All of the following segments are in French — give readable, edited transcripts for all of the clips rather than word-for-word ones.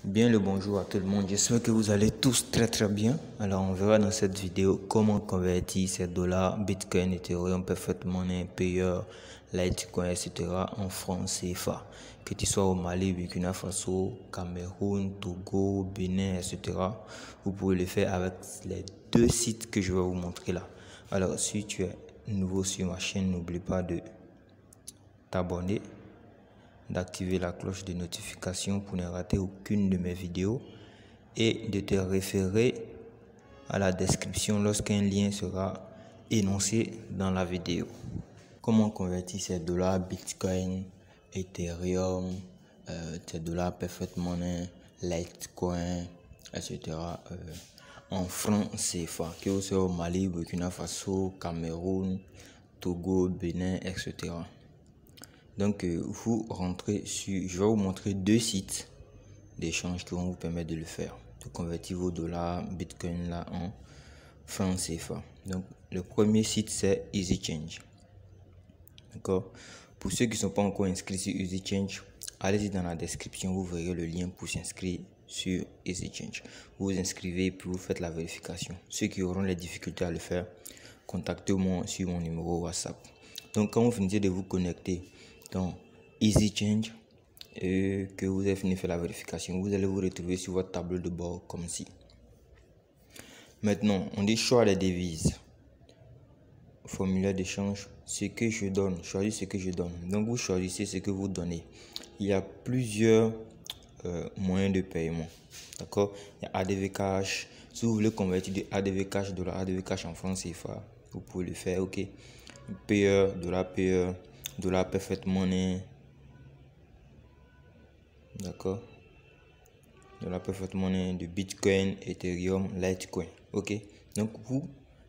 Bien le bonjour à tout le monde, j'espère que vous allez tous très bien. Alors on verra dans cette vidéo comment convertir ces dollars, Bitcoin, Ethereum, Perfect Money, Payer, Litecoin, etc. en francs CFA. Que tu sois au Mali, Burkina Faso, Cameroun, Togo, Bénin, etc. Vous pouvez le faire avec les deux sites que je vais vous montrer là. Alors si tu es nouveau sur ma chaîne, n'oublie pas de t'abonner, d'activer la cloche de notification pour ne rater aucune de mes vidéos et de te référer à la description lorsqu'un lien sera énoncé dans la vidéo. Comment convertir ces dollars Bitcoin, Ethereum, ces dollars Perfect Money, Litecoin, etc. En francs CFA, que vous soyez au Mali, Burkina Faso, Cameroun, Togo, Bénin, etc. Donc, vous rentrez sur... Je vais vous montrer deux sites d'échange qui vont vous permettre de le faire. De convertir vos dollars Bitcoin là en francs CFA. Donc, le premier site, c'est EasyChange. D'accord? Pour ceux qui ne sont pas encore inscrits sur EasyChange, allez-y dans la description, vous verrez le lien pour s'inscrire sur EasyChange. Vous vous inscrivez puis vous faites la vérification. Ceux qui auront les difficultés à le faire, contactez-moi sur mon numéro WhatsApp. Donc, quand vous finissez de vous connecter dans EasyChange et que vous avez fini de faire la vérification, vous allez vous retrouver sur votre tableau de bord comme ci. Maintenant, on dit choix des devises. Formulaire d'échange, ce que je donne, choisissez ce que je donne. Donc vous choisissez ce que vous donnez. Il y a plusieurs moyens de paiement. D'accord? Il y a ADV Cash. Si vous voulez convertir de ADV Cash, ADV Cash en francs CFA, vous pouvez le faire. Ok. Payer, dollar Perfect Money. D'accord? Dollar Perfect Money, de Bitcoin, Ethereum, Litecoin. Ok. Donc vous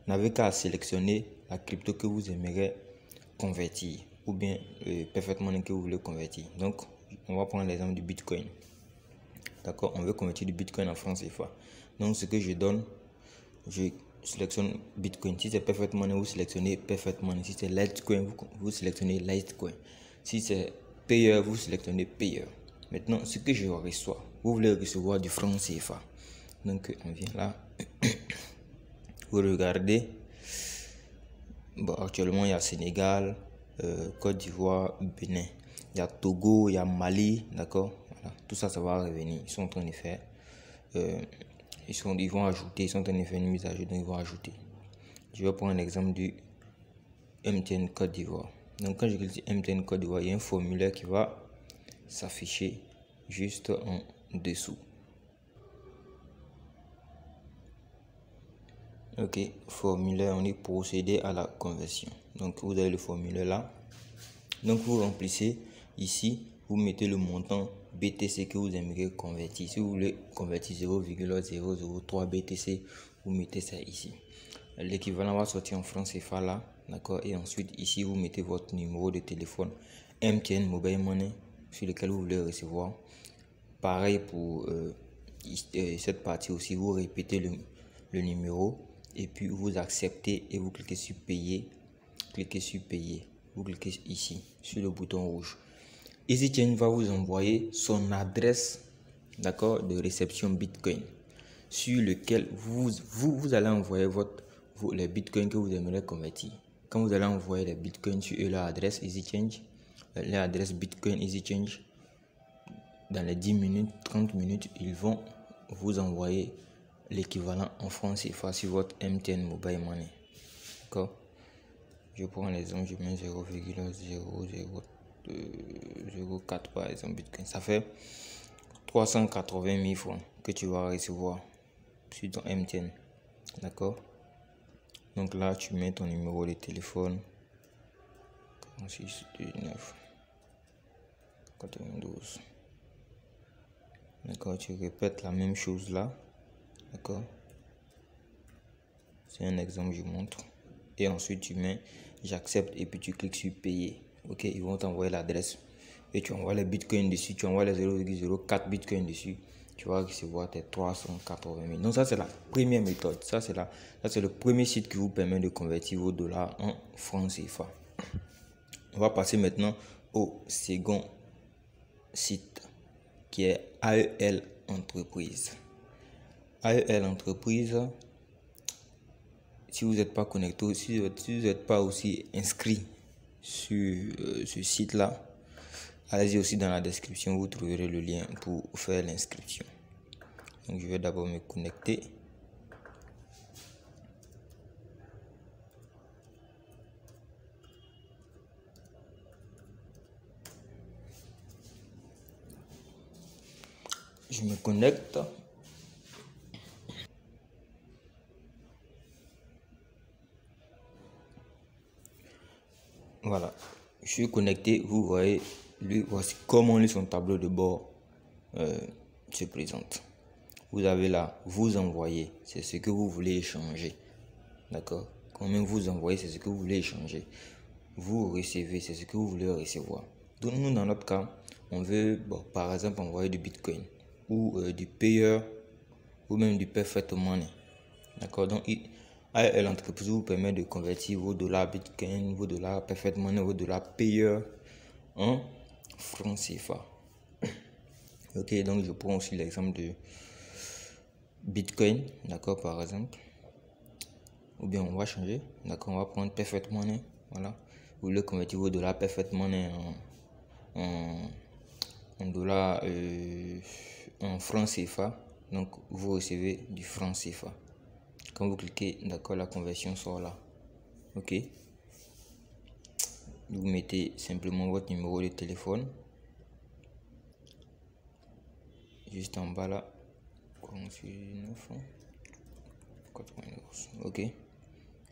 n'avez qu'à sélectionner la crypto que vous aimeriez convertir ou bien Perfect Money que vous voulez convertir. Donc on va prendre l'exemple du Bitcoin. D'accord, on veut convertir du Bitcoin en francs CFA. Donc ce que je donne, je sélectionne Bitcoin. Si c'est Perfect Money, vous sélectionnez Perfect Money. Si c'est Litecoin, vous sélectionnez Litecoin. Si c'est Payer, vous sélectionnez Payer. Maintenant, ce que je reçois, vous voulez recevoir du franc CFA. Donc on vient là. Vous regardez. Bon, actuellement, il y a Sénégal, Côte d'Ivoire, Bénin. Il y a Togo, il y a Mali, d'accord. Voilà. Tout ça, ça va revenir. Ils sont en train de faire. Ils vont ajouter, ils sont en train de faire une mise à jour, donc ils vont ajouter. Je vais prendre l'exemple du MTN Côte d'Ivoire. Donc, quand je clique sur MTN Côte d'Ivoire, il y a un formulaire qui va s'afficher juste en dessous. Ok, formulaire, on est procéder à la conversion. Donc vous avez le formulaire là. Donc vous remplissez ici, vous mettez le montant BTC que vous aimeriez convertir. Si vous voulez convertir 0,003 BTC, vous mettez ça ici. L'équivalent va sortir en francs CFA là, d'accord. Et ensuite ici vous mettez votre numéro de téléphone MTN Mobile Money sur lequel vous voulez recevoir. Pareil pour cette partie aussi, vous répétez le numéro. Et puis vous acceptez et vous cliquez sur payer. Cliquez sur payer. Vous cliquez ici sur le bouton rouge. EasyChange va vous envoyer son adresse, d'accord, de réception Bitcoin sur lequel vous allez envoyer les Bitcoins que vous aimeriez convertir. Quand vous allez envoyer les Bitcoins sur leur adresse EasyChange, leur adresse Bitcoin EasyChange, dans les 10 minutes, 30 minutes, ils vont vous envoyer l'équivalent en francs CFA sur votre MTN Mobile Money. D'accord? Je prends l'exemple, je mets 0,0004 par exemple Bitcoin. Ça fait 380 000 francs que tu vas recevoir sur ton MTN. D'accord? Donc là, tu mets ton numéro de téléphone 46 19 92. D'accord, tu répètes la même chose là. D'accord, c'est un exemple, je montre. Et ensuite tu mets j'accepte et puis tu cliques sur payer. Ok, ils vont t'envoyer l'adresse et tu envoies les bitcoins dessus, tu envoies les 0,04 bitcoins dessus, tu vas recevoir tes 380 000. Donc ça c'est la première méthode. Ça c'est le premier site qui vous permet de convertir vos dollars en francs CFA. On va passer maintenant au second site qui est entreprise. AEL entreprise, si vous n'êtes pas connecté, si vous n'êtes pas aussi inscrit sur ce site-là, allez-y aussi dans la description, vous trouverez le lien pour faire l'inscription. Donc je vais d'abord me connecter. Je me connecte. Voilà, je suis connecté. Vous voyez, voici comment son tableau de bord se présente. Vous avez là, vous envoyez, c'est ce que vous voulez échanger. D'accord? Combien vous envoyez, c'est ce que vous voulez échanger. Vous recevez, c'est ce que vous voulez recevoir. Donc nous, dans notre cas, on veut, par exemple, envoyer du Bitcoin ou du payeur ou même du Perfect Money. D'accord? Donc l'entreprise vous permet de convertir vos dollars Bitcoin, vos dollars Perfect Money, vos dollars payeur en francs CFA. Ok, donc je prends aussi l'exemple de Bitcoin, d'accord, par exemple. Ou bien on va changer, d'accord, on va prendre Perfect Money. Voilà, vous voulez convertir vos dollars Perfect Money en dollars en francs CFA. Donc vous recevez du franc CFA. Quand vous cliquez, d'accord, la conversion sort là. Ok, vous mettez simplement votre numéro de téléphone juste en bas là. Ok,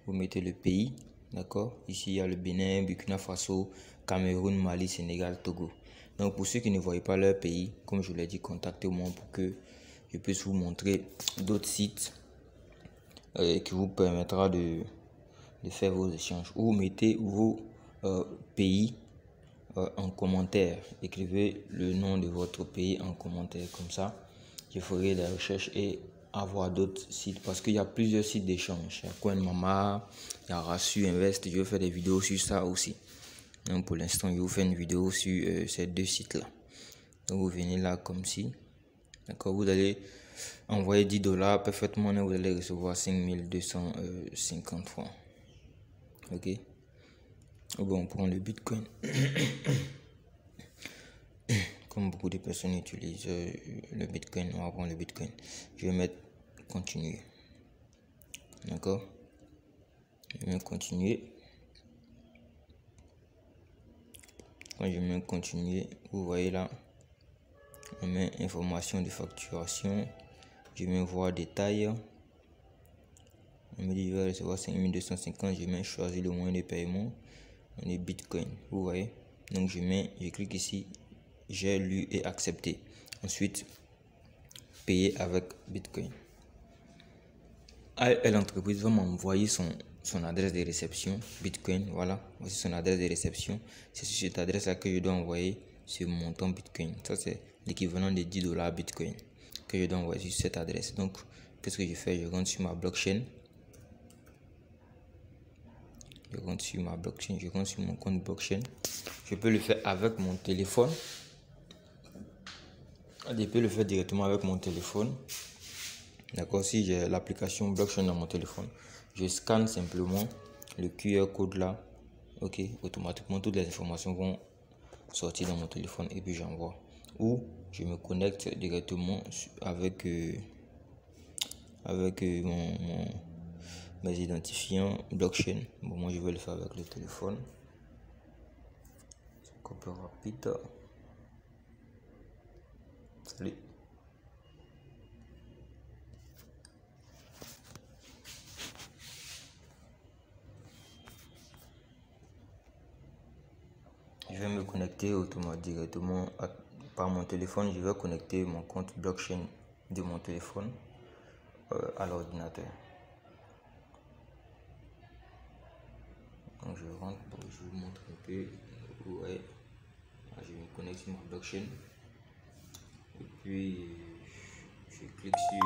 vous mettez le pays, d'accord. Ici il y a le Bénin, Burkina Faso, Cameroun, Mali, Sénégal, Togo. Donc pour ceux qui ne voient pas leur pays, comme je l'ai dit, contactez-moi pour que je puisse vous montrer d'autres sites qui vous permettra de faire vos échanges. Ou mettez vos pays en commentaire. Écrivez le nom de votre pays en commentaire, comme ça je ferai des recherches et avoir d'autres sites, parce qu'il y a plusieurs sites d'échange. Il y a CoinMama, il y a Rassu Invest. Je vais faire des vidéos sur ça aussi. Donc pour l'instant je vous fais une vidéo sur ces deux sites là. Donc vous venez là comme ci, d'accord, vous allez envoyer 10 dollars parfaitement, vous allez recevoir 5250 francs. Ok, bon, on prend le Bitcoin. Comme beaucoup de personnes utilisent le Bitcoin, on va prendre le Bitcoin. Je vais mettre continuer. D'accord, je vais continuer. Quand je mets continuer, vous voyez là, on met information de facturation. Je mets voir détails. On me dit je vais recevoir 5250. Je mets choisir le moyen de paiement. On est Bitcoin, vous voyez. Donc je clique ici, j'ai lu et accepté. Ensuite, payer avec Bitcoin. L'entreprise va m'envoyer son adresse de réception Bitcoin. Voilà, voici son adresse de réception. C'est sur cette adresse là que je dois envoyer ce montant Bitcoin. Ça c'est l'équivalent de 10 dollars Bitcoin que je dois envoyer sur cette adresse. Donc qu'est-ce que je fais? Je rentre sur ma blockchain. Je rentre sur mon compte blockchain. Je peux le faire avec mon téléphone. Je peux le faire directement avec mon téléphone. D'accord, si j'ai l'application blockchain dans mon téléphone, je scanne simplement le QR code là. Ok, automatiquement toutes les informations vont sortir dans mon téléphone et puis j'envoie. Ou je me connecte directement avec mes identifiants blockchain. Bon, moi je vais le faire avec le téléphone. C'est un peu rapide. Salut. Je vais me connecter directement par mon téléphone. Je vais connecter mon compte blockchain de mon téléphone à l'ordinateur. Donc je rentre, je vous montre un peu. Ouais, je me connecte sur ma blockchain et puis je clique sur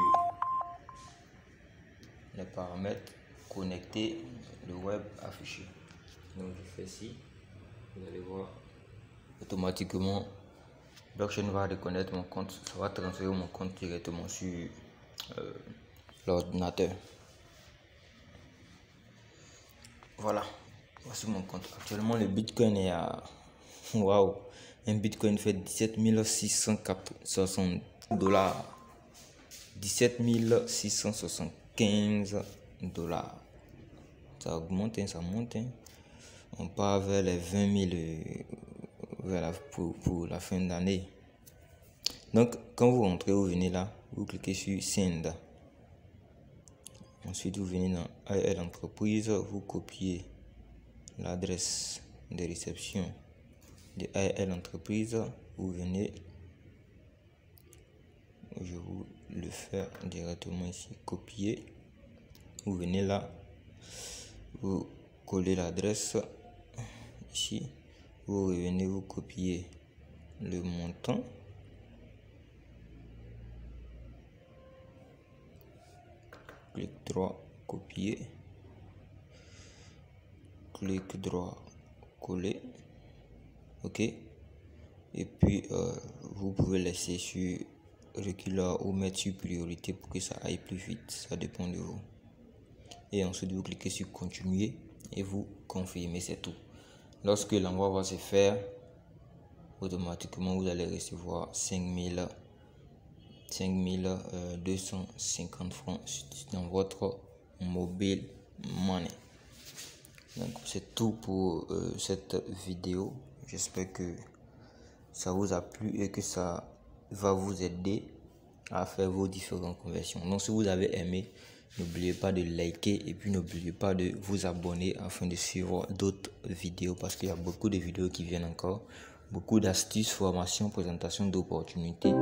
les paramètres, connecter, le web affiché. Donc je fais ci, vous allez voir automatiquement Blockchain va reconnaître mon compte, ça va transférer mon compte directement sur l'ordinateur. Voilà, voici mon compte. Actuellement, le Bitcoin est à... Waouh, un Bitcoin fait 17 660 dollars. 17 675 dollars. Ça augmente, ça monte. On part vers les 20 000 pour la fin d'année. Donc, quand vous rentrez, vous venez là, vous cliquez sur Send. Ensuite, vous venez dans AEL Entreprise, vous copiez l'adresse de réception de AEL Entreprise. Vous venez, je vous le faire directement ici, copier. Vous venez là, vous collez l'adresse ici, vous revenez, vous copiez le montant. Clic droit, copier. Clic droit, coller. OK. Et puis, vous pouvez laisser sur reculeur ou mettre sur priorité pour que ça aille plus vite. Ça dépend de vous. Et ensuite, vous cliquez sur continuer et vous confirmez, c'est tout. Lorsque l'envoi va se faire, automatiquement, vous allez recevoir 5250 francs dans votre mobile money. Donc c'est tout pour cette vidéo. J'espère que ça vous a plu et que ça va vous aider à faire vos différentes conversions. Donc si vous avez aimé, n'oubliez pas de liker et puis n'oubliez pas de vous abonner afin de suivre d'autres vidéos, parce qu'il y a beaucoup de vidéos qui viennent encore, beaucoup d'astuces, formations, présentations d'opportunités.